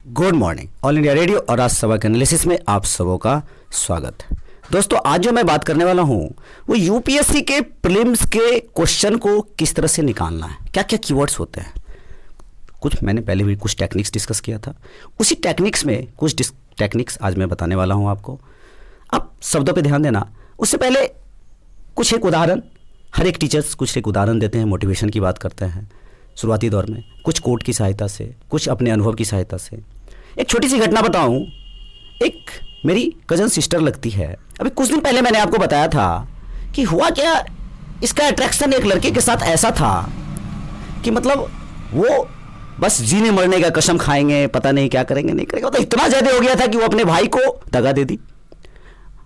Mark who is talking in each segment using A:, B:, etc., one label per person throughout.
A: Good morning all India radio और आज सबक एनालिसिस में आप सबों का स्वागत है। दोस्तों आज जो मैं बात करने वाला हूं वो यूपीएससी के प्रीलिम्स के क्वेश्चन को किस तरह से निकालना है, क्या क्या कीवर्ड्स होते हैं। कुछ मैंने पहले भी कुछ टेक्निक्स डिस्कस किया था, उसी टेक्निक्स में कुछ टेक्निक्स आज मैं बताने वाला हूं आपको। आप शब्दों पे ध्यान देना। उससे पहले कुछ एक उदाहरण, हर एक टीचर्स कुछ एक उदाहरण देते हैं, मोटिवेशन की बात करते हैं शुरुआती दौर में, कुछ कोट की सहायता से, कुछ अपने अनुभव की सहायता से। एक छोटी सी घटना बताऊं, एक मेरी कजन सिस्टर लगती है। अभी कुछ दिन पहले मैंने आपको बताया था कि हुआ क्या, इसका अट्रैक्शन एक लड़के के साथ ऐसा था कि मतलब वो बस जीने मरने का कसम खाएंगे, पता नहीं क्या करेंगे नहीं करेंगे। तो इतना ज़्यादा हो गया था कि वो अपने भाई को दगा दे दी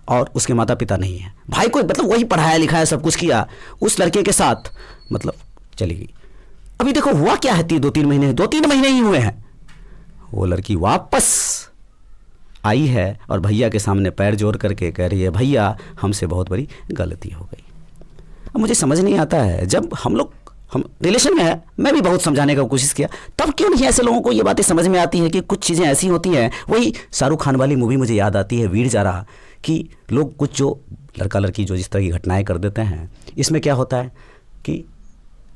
A: और उसके माता पिता नहीं है, भाई को मतलब वही पढ़ाया लिखाया सब कुछ किया, उस लड़के के साथ मतलब चली गई। अभी देखो हुआ क्या है, 2-3 महीने ही हुए हैं, वो लड़की वापस आई है और भैया के सामने पैर जोड़ करके कह रही है भैया हमसे बहुत बड़ी गलती हो गई। अब मुझे समझ नहीं आता है, जब हम रिलेशन में है, मैं भी बहुत समझाने का कोशिश किया, तब क्यों नहीं ऐसे लोगों को ये बातें समझ में आती हैं कि कुछ चीज़ें ऐसी होती हैं। वही शाहरुख खान वाली मूवी मुझे याद आती है, वीर ज़ारा, कि लोग कुछ जो लड़का लड़की जो जिस तरह की घटनाएं कर देते हैं, इसमें क्या होता है कि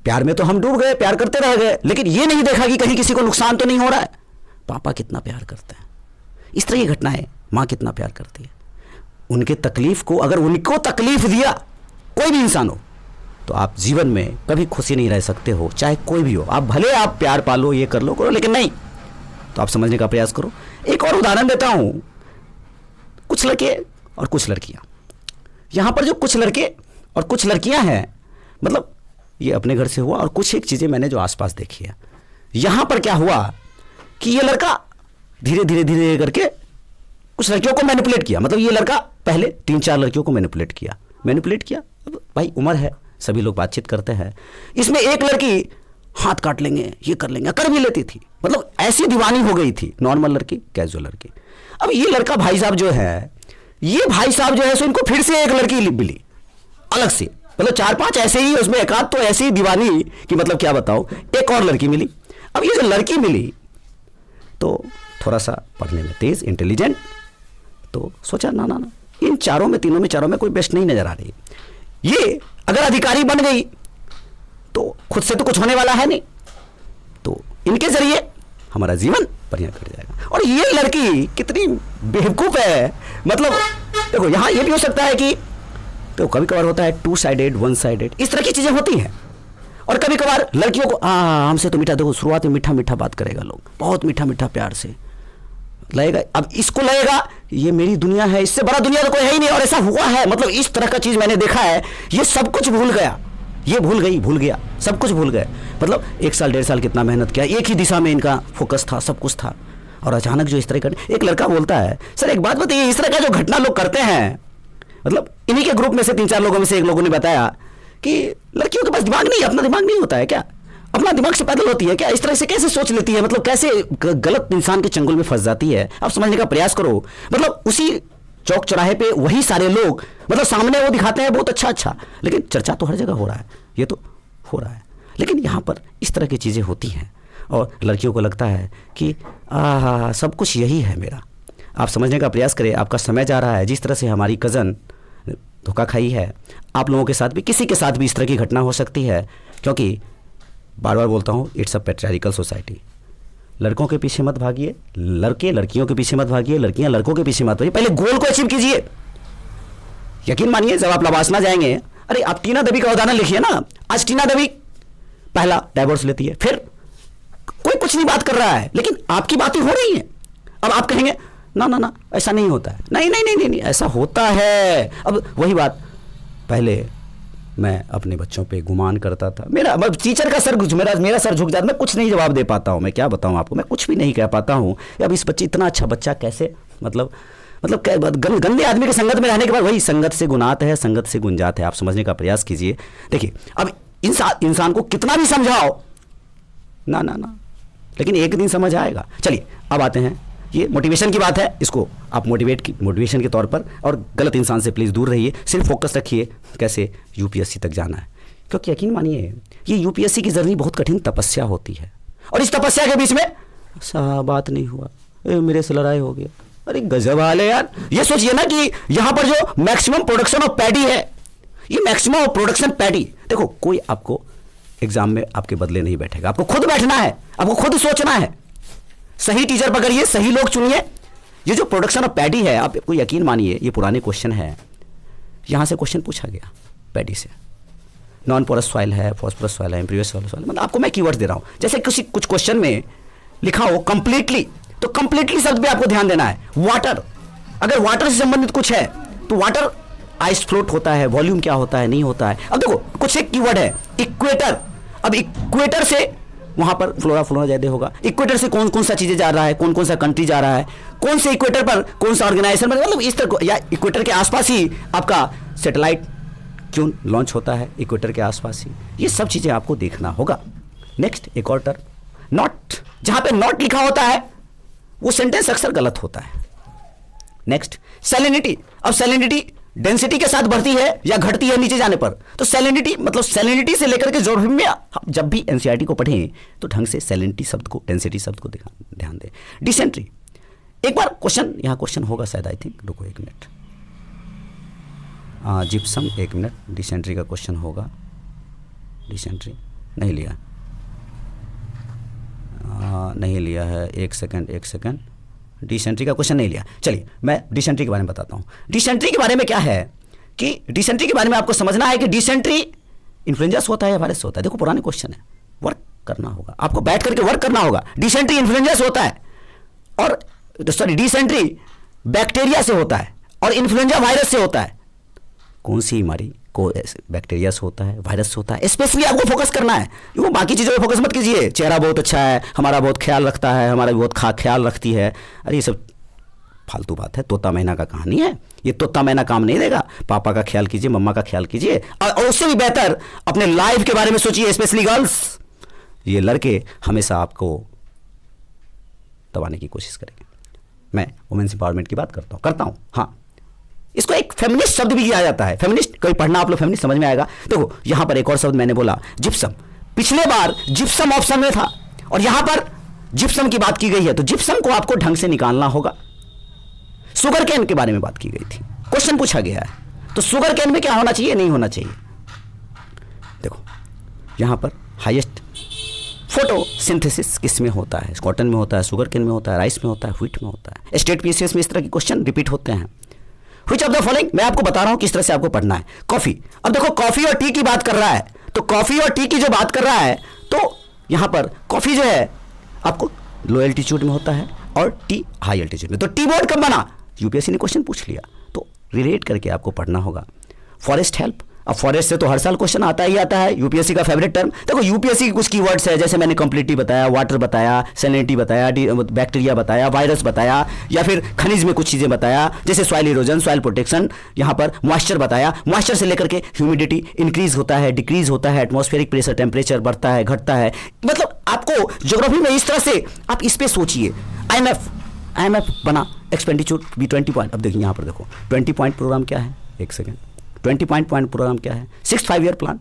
A: प्यार में तो हम डूब गए, प्यार करते रह गए, लेकिन ये नहीं देखा कि कहीं किसी को नुकसान तो नहीं हो रहा है। पापा कितना प्यार करते हैं, इस तरह की घटनाएं, माँ कितना प्यार करती है, उनके तकलीफ को, अगर उनको तकलीफ दिया कोई भी इंसान हो तो आप जीवन में कभी खुशी नहीं रह सकते हो, चाहे कोई भी हो। आप भले आप प्यार पालो, ये कर लो करो, लेकिन नहीं तो आप समझने का प्रयास करो। एक और उदाहरण देता हूं, कुछ लड़के और कुछ लड़कियां, यहां पर जो कुछ लड़के और कुछ लड़कियां हैं, मतलब ये अपने घर से हुआ और कुछ एक चीजें मैंने जो आसपास देखी है। यहां पर क्या हुआ कि ये लड़का धीरे धीरे करके कुछ लड़कियों को मैनिपुलेट किया। मतलब ये लड़का पहले 3-4 लड़कियों को मैनिपुलेट किया। अब भाई उम्र है, सभी लोग बातचीत करते हैं, इसमें एक लड़की हाथ काट लेंगे, ये कर लेंगे, कर भी लेती थी, मतलब ऐसी दीवानी हो गई थी। नॉर्मल लड़की, कैजुअल लड़की। अब ये लड़का भाई साहब जो है, सो इनको फिर से एक लड़की मिली अलग से, मतलब 4-5 ऐसे ही, उसमें एक आध तो ऐसी ही दीवानी कि मतलब क्या बताओ, एक और लड़की मिली। अब ये जो लड़की मिली तो थोड़ा सा पढ़ने में तेज, इंटेलिजेंट, तो सोचा ना इन तीनों में कोई बेस्ट नहीं नजर आ रही। ये अगर अधिकारी बन गई तो खुद से तो कुछ होने वाला है नहीं, तो इनके जरिए हमारा जीवन बढ़िया कट जाएगा। और ये लड़की कितनी बेवकूफ है, मतलब देखो यहां ये भी हो सकता है कि तो कभी कभार होता है 2 साइडेड 1 साइडेड, इस तरह की चीजें होती हैं। और कभी कभार लड़कियों को हमसे तो मीठा, देखो शुरुआत में मीठा बात करेगा, लोग बहुत मीठा प्यार से लगेगा। अब इसको लगेगा ये मेरी दुनिया है, इससे बड़ा दुनिया तो कोई है ही नहीं। और ऐसा हुआ है, मतलब इस तरह का चीज मैंने देखा है। ये सब कुछ भूल गया, ये भूल गया, सब कुछ भूल गए। मतलब 1 साल 1.5 साल कितना मेहनत किया, एक ही दिशा में इनका फोकस था, सब कुछ था, और अचानक जो इस तरह का एक लड़का बोलता है, सर एक बात बताइए, इस तरह का जो घटना लोग करते हैं, मतलब इन्हीं के ग्रुप में से 3-4 लोगों में से एक लोगों ने बताया कि लड़कियों के पास दिमाग नहीं, अपना दिमाग नहीं होता है क्या, अपना दिमाग से पैदल होती है क्या, इस तरह से कैसे सोच लेती है, मतलब कैसे गलत इंसान के चंगुल में फंस जाती है। आप समझने का प्रयास करो। मतलब उसी चौक चौराहे पे वही सारे लोग, मतलब सामने वो दिखाते हैं बहुत अच्छा, लेकिन चर्चा तो हर जगह हो रहा है, ये तो हो रहा है, लेकिन यहाँ पर इस तरह की चीज़ें होती हैं और लड़कियों को लगता है कि सब कुछ यही है मेरा। आप समझने का प्रयास करें, आपका समय जा रहा है। जिस तरह से हमारी कज़न धोखा खाई है, आप लोगों के साथ भी, किसी के साथ भी इस तरह की घटना हो सकती है, क्योंकि बार बार बोलता हूँ, इट्स अ पैट्रियार्कल सोसाइटी। लड़कों के पीछे मत भागिए, लड़के लड़कियों के पीछे मत भागिए, लड़कियां लड़कों के पीछे मत भागिए, पहले गोल को अचीव कीजिए। यकीन मानिए जब आप लवासना जाएंगे, अरे आप टीना देवी का उदाहरण लिखिए ना, आज टीना देवी पहला डाइवोर्स लेती है, फिर कोई कुछ नहीं बात कर रहा है, लेकिन आपकी बातें हो रही हैं। अब आप कहेंगे ना ऐसा नहीं होता है, नहीं ऐसा होता है। अब वही बात, पहले मैं अपने बच्चों पे गुमान करता था, मेरा टीचर का मेरा सर झुक जाता, मैं कुछ नहीं जवाब दे पाता हूँ, मैं क्या बताऊँ आपको, मैं कुछ भी नहीं कह पाता हूँ। अब इस बच्चे, इतना अच्छा बच्चा कैसे, मतलब गंदे आदमी की संगत में रहने के बाद, वही संगत से गुनात है, संगत से गुंजात है। आप समझने का प्रयास कीजिए। देखिए अब इंसान को कितना भी समझाओ ना, लेकिन एक दिन समझ आएगा। चलिए अब आते हैं, ये मोटिवेशन की बात है, इसको आप मोटिवेशन के तौर पर, और गलत इंसान से प्लीज़ दूर रहिए, सिर्फ फोकस रखिए कैसे यूपीएससी तक जाना है। क्योंकि यकीन मानिए ये यूपीएससी की जर्नी बहुत कठिन तपस्या होती है, और इस तपस्या के बीच में बात नहीं हुआ, मेरे से लड़ाई हो गया। अरे गजब हाल है यार। ये सोचिए ना कि यहां पर जो मैक्सिमम प्रोडक्शन ऑफ पैडी है, ये मैक्सिमम ऑफ प्रोडक्शन पैडी, देखो कोई आपको एग्जाम में आपके बदले नहीं बैठेगा, आपको खुद बैठना है, आपको खुद सोचना है, सही टीचर पकड़िए, सही लोग चुनिए। ये जो प्रोडक्शन ऑफ पैडी है, आपको यकीन मानिए ये पुराने क्वेश्चन है, यहां से क्वेश्चन पूछा गया पैडी से। नॉन पोरस सॉइल है, फॉस्फोरस सॉइल है, इम्प्रीवियस सॉइल, मतलब आपको मैं कीवर्ड्स दे रहा हूं। जैसे कुछ क्वेश्चन में लिखा हो कंप्लीटली, तो कंप्लीटली शब्द पे आपको ध्यान देना है। वाटर, अगर वाटर से संबंधित कुछ है तो वाटर आइस फ्लोट होता है, वॉल्यूम क्या होता है, नहीं होता है। अब देखो कुछ एक कीवर्ड है इक्वेटर, अब इक्वेटर से वहां पर फ्लोरा ज्यादा होगा। इक्वेटर से कौन कौन सा चीजें जा रहा है, कौन कौन सा कंट्री जा रहा है, कौन से इक्वेटर पर कौन सा ऑर्गेनाइजेशन, मतलब इस तरह, या इक्वेटर के आसपास ही आपका सैटेलाइट क्यों लॉन्च होता है, इक्वेटर के आसपास ही, ये सब चीजें आपको देखना होगा। नेक्स्ट एक और टर्म नॉट, जहां पे नॉट लिखा होता है वो सेंटेंस अक्सर गलत होता है। नेक्स्ट सैलिनिटी, अब सैलिनिटी डेंसिटी के साथ बढ़ती है या घटती है नीचे जाने पर, तो सैलिनिटी मतलब सैलिनिटी से लेकर के जोर में जब भी एनसीईआरटी को पढ़ें तो ढंग से सैलिनिटी शब्द को, डेंसिटी शब्द को ध्यान दें। डिसेंट्री, एक बार क्वेश्चन, यहां क्वेश्चन होगा शायद, आई थिंक, रुको एक मिनट, जिप्सम, एक मिनट, डिसेंट्री का क्वेश्चन होगा। डिसेंट्री नहीं लिया, नहीं लिया है, एक सेकंड, डिसेंट्री का क्वेश्चन नहीं लिया। चलिए मैं डिसेंट्री के बारे में बताता हूं। डिसेंट्री के बारे में क्या है कि डिसेंट्री के बारे में आपको समझना है कि डिसेंट्री इन्फ्लुएंजा से होता है या वायरस से होता है। देखो पुराने क्वेश्चन है, वर्क करना होगा आपको, बैठ करके वर्क करना होगा। डिसेंट्री इन्फ्लुएंजा से होता है, और सॉरी डिसेंट्री बैक्टीरिया से होता है और इन्फ्लुएंजा वायरस से होता है। कौन सी बीमारी को बैक्टीरिया से होता है, वायरस से होता है, स्पेशली आपको फोकस करना है। वो बाकी चीज़ों पे फोकस मत कीजिए, चेहरा बहुत अच्छा है, हमारा बहुत ख्याल रखता है, हमारा बहुत ख्याल रखती है, अरे ये सब फालतू बात है, तोता मैना का कहानी है, ये तोता मैना काम नहीं देगा। पापा का ख्याल कीजिए, मम्मा का ख्याल कीजिए, और उससे भी बेहतर अपने लाइफ के बारे में सोचिए, स्पेशली गर्ल्स। ये लड़के हमेशा आपको दबाने की कोशिश करेंगे। मैं वुमेन्स एम्पावरमेंट की बात करता हूँ, हाँ, इसको एक फेमिनिस्ट शब्द भी किया जाता है। फेमिनिस्ट कभी पढ़ना आप लोग, फेमिनिस्ट समझ में आएगा। देखो यहां पर एक और शब्द मैंने बोला, जिप्सम। पिछले बार जिप्सम ऑप्शन में था और यहां पर जिप्सम की बात की गई है, तो जिप्सम को आपको ढंग से निकालना होगा। शुगर केन के बारे में बात की गई थी, क्वेश्चन पूछा गया है, तो शुगर केन में क्या होना चाहिए, नहीं होना चाहिए। देखो यहां पर हाईएस्ट फोटोसिंथेसिस किस में होता है, कॉटन में होता है, शुगर केन में होता है, राइस में होता है, व्हीट में होता है। स्टेट पीसीएस में इस तरह के क्वेश्चन रिपीट होते हैं। Which of the following, मैं आपको बता रहा हूं किस तरह से आपको पढ़ना है। कॉफी, अब देखो कॉफी और टी की बात कर रहा है, तो कॉफी और टी की जो बात कर रहा है, तो यहां पर कॉफी जो है आपको लो एल्टीट्यूड में होता है और टी हाई एल्टीट्यूड में। तो टी बोर्ड कब बना, यूपीएससी ने क्वेश्चन पूछ लिया, तो रिलेट करके आपको पढ़ना होगा। फॉरेस्ट हेल्प, अब फॉरेस्ट से तो हर साल क्वेश्चन आता ही आता है, यूपीएससी का फेवरेट टर्म। देखो यूपीएससी की कुछ कीवर्ड्स है, जैसे मैंने कंप्लीटिटी बताया, वाटर बताया, सैलिनिटी बताया, बैक्टीरिया बताया, वायरस बताया, या फिर खनिज में कुछ चीजें बताया, जैसे सॉइल इरोजन, सॉइल प्रोटेक्शन, यहाँ पर मॉइस्चर बताया, मॉइस्चर से लेकर के ह्यूमिडिटी इंक्रीज होता है, डिक्रीज होता है, एटमॉस्फेरिक प्रेशर, टेम्परेचर बढ़ता है, घटता है। मतलब आपको ज्योग्राफी में इस तरह से आप इस पे सोचिए। IMF बना, एक्सपेंडिचर भी 20 पॉइंट। अब देखिए यहाँ पर देखो 20 पॉइंट प्रोग्राम क्या है, एक सेकेंड, 20 पॉइंट प्रोग्राम क्या है, 6 5 ईयर प्लान।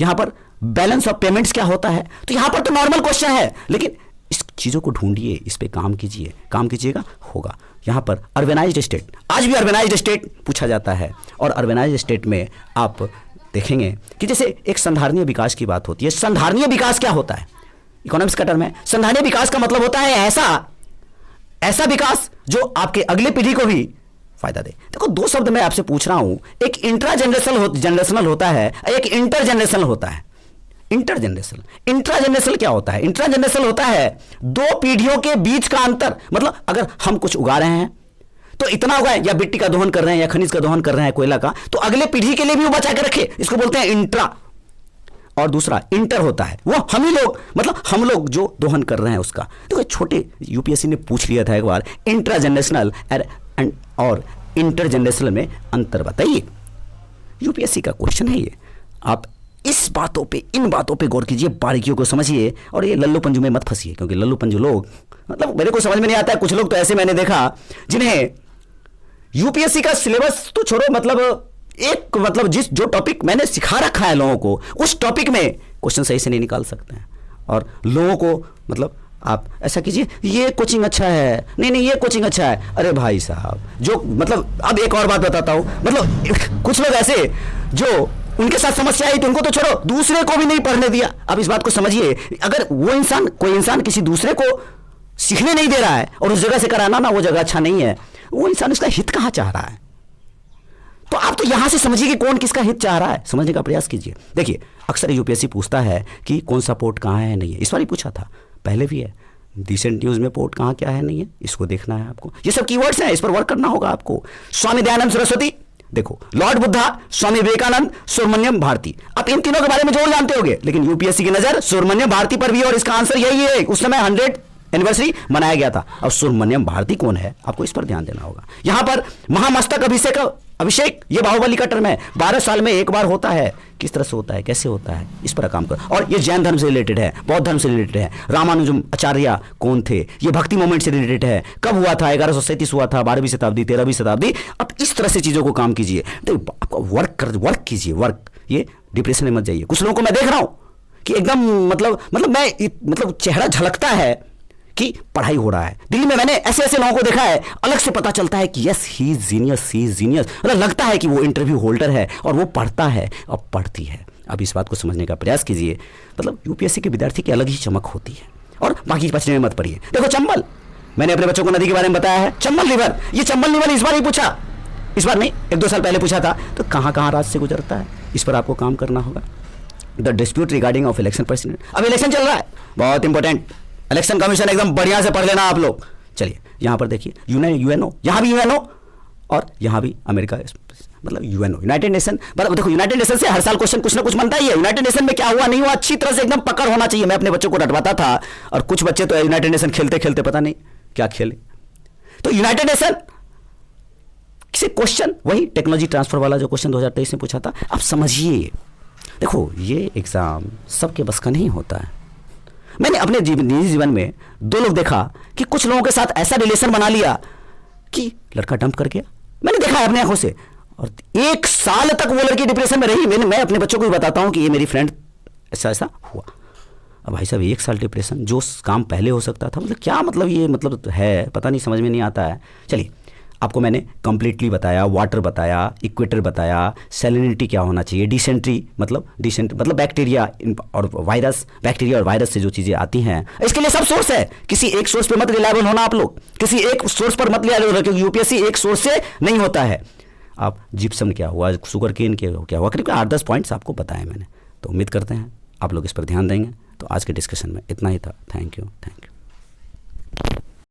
A: यहां पर बैलेंस ऑफ पेमेंट्स क्या होता है, तो यहां पर तो नॉर्मल क्वेश्चन है, लेकिन इस चीजों को ढूंढिए, इस पे काम कीजिए, काम कीजिएगा होगा। यहां पर अर्बेनाइज्ड स्टेट, आज भी अर्बेनाइज्ड स्टेट पूछा जाता है, और अर्बेनाइज्ड स्टेट में आप देखेंगे कि जैसे एक संधारणीय विकास की बात होती है। संधारणीय विकास क्या होता है, इकोनॉमिक्स का टर्म है। संधारणीय विकास का मतलब होता है ऐसा विकास जो आपके अगले पीढ़ी को भी फायदा दे। देखो दो शब्द मैं आपसे पूछ रहा हूं, एक इंट्रा जनरेशनल होता है, एक इंटर जनरेशनल होता है। इंट्रा जनरेशनल क्या होता है, इंट्रा जनरेशनल होता है दो पीढ़ियों के बीच का अंतर। मतलब अगर हम कुछ उगा रहे हैं तो इतना उगाए, या मिट्टी का दोहन कर रहे हैं, या खनिज का दोहन कर रहे हैं, कोयला का, तो अगले पीढ़ी के लिए भी वो बचा के रखे, इसको बोलते हैं इंट्रा। और दूसरा इंटर होता है, वो हम ही लोग, मतलब हम लोग जो दोहन कर रहे हैं उसका। देखो छोटे यूपीएससी ने पूछ लिया था एक बार, इंट्रा जनरेशनल और इंटर जनरेशनल में अंतर बताइए। यूपीएससी का क्वेश्चन है ये, आप इस बातों पे, इन बातों पे गौर कीजिए, बारीकियों को समझिए, और ये लल्लू पंजू में मत फंसिए, क्योंकि लल्लू पंजू लोग, मतलब मेरे को समझ में नहीं आता है। कुछ लोग तो ऐसे मैंने देखा जिन्हें यूपीएससी का सिलेबस तो छोड़ो, मतलब जिस जो टॉपिक मैंने सिखा रखा है लोगों को, उस टॉपिक में क्वेश्चन सही से नहीं निकाल सकते हैं, और लोगों को मतलब आप ऐसा कीजिए, ये कोचिंग अच्छा है, नहीं नहीं ये कोचिंग अच्छा है। अरे भाई साहब, जो मतलब अब एक और बात बताता हूँ, मतलब कुछ लोग ऐसे जो उनके साथ समस्या आई तो उनको तो छोड़ो, दूसरे को भी नहीं पढ़ने दिया। अब इस बात को समझिए, अगर वो इंसान, कोई इंसान किसी दूसरे को सीखने नहीं दे रहा है और उस जगह से कराना ना वो जगह अच्छा नहीं है, वो इंसान उसका हित कहाँ चाह रहा है? तो आप तो यहां से समझिए कि कौन किसका हित चाह रहा है, समझने का प्रयास कीजिए। देखिए अक्सर यूपीएससी पूछता है कि कौन सा पोर्ट कहाँ है नहीं है, इस बार ही पूछा था, पहले भी है। रिसेंट न्यूज में पोर्ट कहाँ क्या है नहीं है, इसको देखना है आपको। ये सब कीवर्ड्स हैं, इस पर वर्क करना होगा आपको। स्वामी दयानंद सरस्वती, देखो लॉर्ड बुद्धा, स्वामी विवेकानंद, सुब्रमण्यम भारती। आप इन तीनों के बारे में जरूर जानते होंगे, लेकिन यूपीएससी की नजर सुब्रमण्यम भारती पर भी, और इसका आंसर यही है। उस समय 100 एनिवर्सरी मनाया गया था। अब सुब्रमण्यम भारती कौन है, आपको इस पर ध्यान देना होगा। यहां पर महामस्तक अभिषेक, ये बाहुबली का टर्म है, 12 साल में एक बार होता है। किस तरह से होता है, कैसे होता है, इस पर काम करो। और ये जैन धर्म से रिलेटेड है, बौद्ध धर्म से रिलेटेड है। रामानुजम आचार्य कौन थे, ये भक्ति मूवमेंट से रिलेटेड है, कब हुआ था, 1137 हुआ था, 12वीं शताब्दी, 13वीं शताब्दी। अब इस तरह से चीजों को काम कीजिए, तो आपको वर्क कीजिए, वर्क। ये डिप्रेशन में मत जाइए। कुछ लोगों को मैं देख रहा हूं कि एकदम मतलब चेहरा झलकता है कि पढ़ाई हो रहा है। दिल्ली में मैंने ऐसे ऐसे लोगों को देखा है, अलग से पता चलता है कि yes he is genius, he is genius. मतलब लगता है कि वो इंटरव्यू होल्डर है और वो पढ़ता है और पढ़ती है। अब इस बात को समझने का प्रयास कीजिए। मतलब यूपीएससी के विद्यार्थी की अलग ही चमक होती है, और बाकी बचने में मत पड़िए। देखो चंबल, मैंने अपने बच्चों को नदी के बारे में बताया है, चंबल रिवर। ये चंबल रिवर इस बार ही पूछा, इस बार नहीं 1-2 साल पहले पूछा था। तो कहाँ कहाँ राज्य से गुजरता है, इस पर आपको काम करना होगा। The dispute regarding of election president, अब इलेक्शन चल रहा है, बहुत इंपॉर्टेंट। इलेक्शन कमीशन एकदम बढ़िया से पढ़ लेना आप लोग। चलिए यहां पर देखिए, यूएनओ, यहां भी यूएनओ और यहां भी अमेरिका, मतलब यूएनओ, यूनाइटेड नेशन। देखो यूनाइटेड नेशन से हर साल क्वेश्चन कुछ ना कुछ बनता ही है। यूनाइटेड नेशन में क्या हुआ नहीं हुआ, अच्छी तरह से एकदम पकड़ होना चाहिए। मैं अपने बच्चों को रटवाता था, और कुछ बच्चे तो यूनाइटेड नेशन खेलते खेलते पता नहीं क्या खेले। तो यूनाइटेड नेशन से क्वेश्चन, वही टेक्नोलॉजी ट्रांसफर वाला जो क्वेश्चन 2023 में पूछा था। अब समझिए, देखो ये एग्जाम सबके बस का नहीं होता है। मैंने अपने निजी जीवन में 2 लोग देखा कि कुछ लोगों के साथ ऐसा रिलेशन बना लिया कि लड़का डंप कर गया। मैंने देखा है अपने आंखों से, और 1 साल तक वो लड़की डिप्रेशन में रही। मैं अपने बच्चों को भी बताता हूं कि ये मेरी फ्रेंड ऐसा ऐसा हुआ। अब भाई साहब 1 साल डिप्रेशन, जो काम पहले हो सकता था, मतलब क्या, मतलब ये मतलब है, पता नहीं, समझ में नहीं आता है। चलिए आपको मैंने कंप्लीटली बताया, वाटर बताया, इक्वेटर बताया, सैलिनिटी क्या होना चाहिए, डिसेंट्री मतलब बैक्टीरिया और वायरस, बैक्टीरिया और वायरस से जो चीज़ें आती हैं, इसके लिए सब सोर्स है। किसी एक सोर्स पे मत रिलायबल होना आप लोग, किसी एक सोर्स पर मत रिलायबल होना, क्योंकि यूपीएससी एक सोर्स से नहीं होता है। आप जिप्सम क्या हुआ, शुगर केन क्या हुआ, करीब 8-10 पॉइंट्स आपको बताए मैंने। तो उम्मीद करते हैं आप लोग इस पर ध्यान देंगे। तो आज के डिस्कशन में इतना ही था। Thank you.